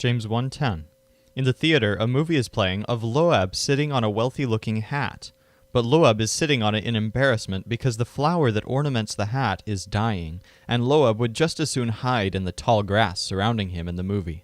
James 1:10. In the theater, a movie is playing of Loab sitting on a wealthy-looking hat, but Loab is sitting on it in embarrassment because the flower that ornaments the hat is dying, and Loab would just as soon hide in the tall grass surrounding him in the movie.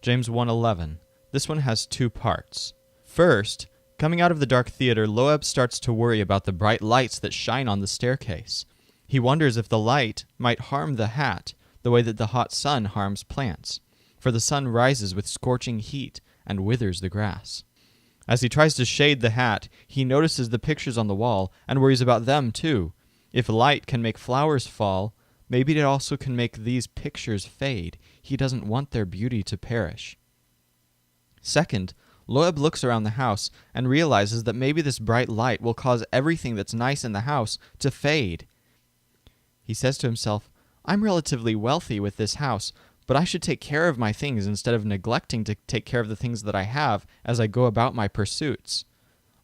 James 1:11. This one has two parts. First, coming out of the dark theater, Loab starts to worry about the bright lights that shine on the staircase. He wonders if the light might harm the hat the way that the hot sun harms plants, for the sun rises with scorching heat and withers the grass. As he tries to shade the hat, he notices the pictures on the wall and worries about them too. If light can make flowers fall, maybe it also can make these pictures fade. He doesn't want their beauty to perish. Second, Loab looks around the house and realizes that maybe this bright light will cause everything that's nice in the house to fade. He says to himself, I'm relatively wealthy with this house, but I should take care of my things instead of neglecting to take care of the things that I have as I go about my pursuits.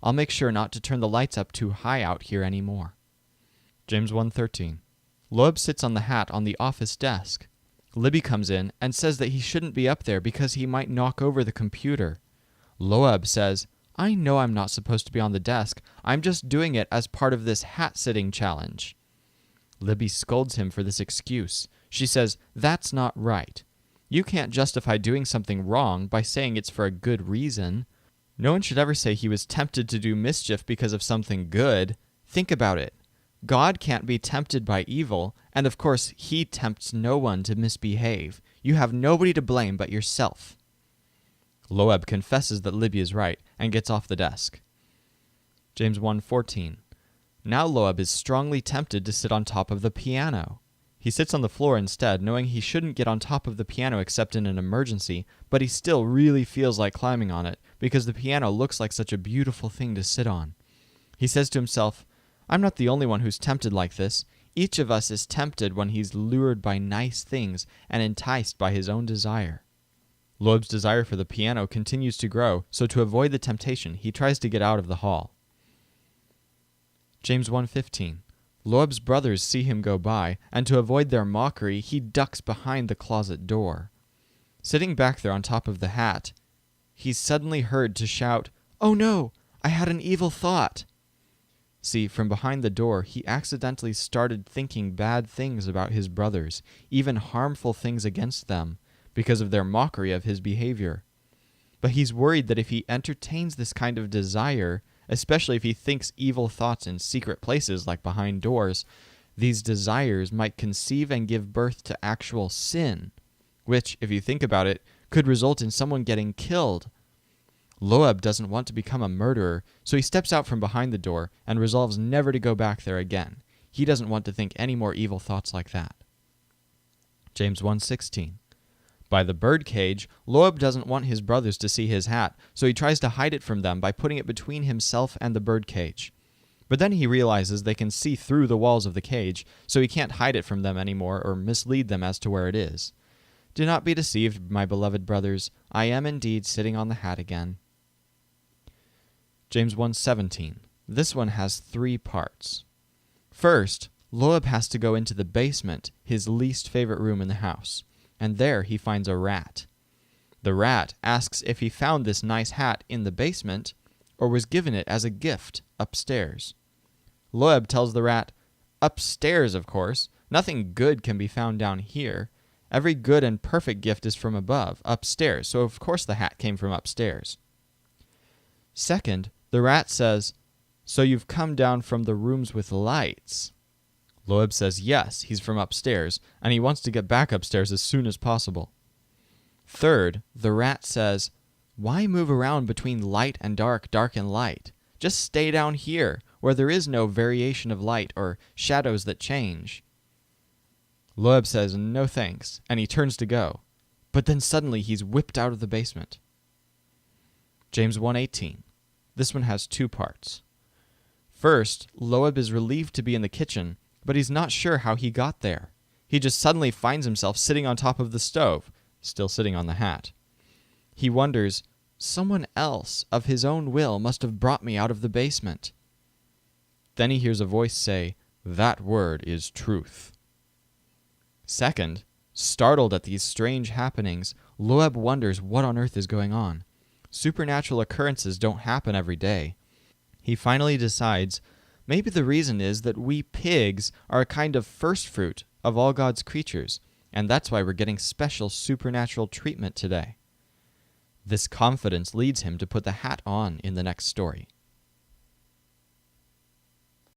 I'll make sure not to turn the lights up too high out here anymore. James 1:13. Loab sits on the hat on the office desk. Libby comes in and says that he shouldn't be up there because he might knock over the computer. Loab says, I know I'm not supposed to be on the desk. I'm just doing it as part of this hat-sitting challenge. Libby scolds him for this excuse. She says, that's not right. You can't justify doing something wrong by saying it's for a good reason. No one should ever say he was tempted to do mischief because of something good. Think about it. God can't be tempted by evil, and of course he tempts no one to misbehave. You have nobody to blame but yourself. Loab confesses that Libby is right and gets off the desk. James 1:14. Now Loab is strongly tempted to sit on top of the piano. He sits on the floor instead, knowing he shouldn't get on top of the piano except in an emergency, but he still really feels like climbing on it because the piano looks like such a beautiful thing to sit on. He says to himself, I'm not the only one who's tempted like this. Each of us is tempted when he's lured by nice things and enticed by his own desire. Loab's desire for the piano continues to grow, so to avoid the temptation, he tries to get out of the hall. James 1:15. Loab's brothers see him go by, and to avoid their mockery, he ducks behind the closet door. Sitting back there on top of the hat, he's suddenly heard to shout, Oh no, I had an evil thought. See, from behind the door, he accidentally started thinking bad things about his brothers, even harmful things against them, because of their mockery of his behavior. But he's worried that if he entertains this kind of desire, especially if he thinks evil thoughts in secret places like behind doors, these desires might conceive and give birth to actual sin, which, if you think about it, could result in someone getting killed. Loab doesn't want to become a murderer, so he steps out from behind the door and resolves never to go back there again. He doesn't want to think any more evil thoughts like that. James 1:16. By the birdcage, Loab doesn't want his brothers to see his hat, so he tries to hide it from them by putting it between himself and the birdcage. But then he realizes they can see through the walls of the cage, so he can't hide it from them anymore or mislead them as to where it is. Do not be deceived, my beloved brothers. I am indeed sitting on the hat again. James 1:17. This one has three parts. First, Loab has to go into the basement, his least favorite room in the house, and there he finds a rat. The rat asks if he found this nice hat in the basement or was given it as a gift upstairs. Loab tells the rat, Upstairs, of course. Nothing good can be found down here. Every good and perfect gift is from above, upstairs, so of course the hat came from upstairs. Second, the rat says, So you've come down from the rooms with lights. Loab says yes, he's from upstairs, and he wants to get back upstairs as soon as possible. Third, the rat says, Why move around between light and dark, dark and light? Just stay down here, where there is no variation of light or shadows that change. Loab says no thanks, and he turns to go. But then suddenly he's whipped out of the basement. James 1:18. This one has two parts. First, Loab is relieved to be in the kitchen, but he's not sure how he got there. He just suddenly finds himself sitting on top of the stove, still sitting on the hat. He wonders, someone else of his own will must have brought me out of the basement. Then he hears a voice say, That word is truth. Second, Startled at these strange happenings, Loeb wonders what on earth is going on. Supernatural occurrences don't happen every day. He finally decides maybe the reason is that we pigs are a kind of first fruit of all God's creatures, and that's why we're getting special supernatural treatment today. This confidence leads him to put the hat on in the next story.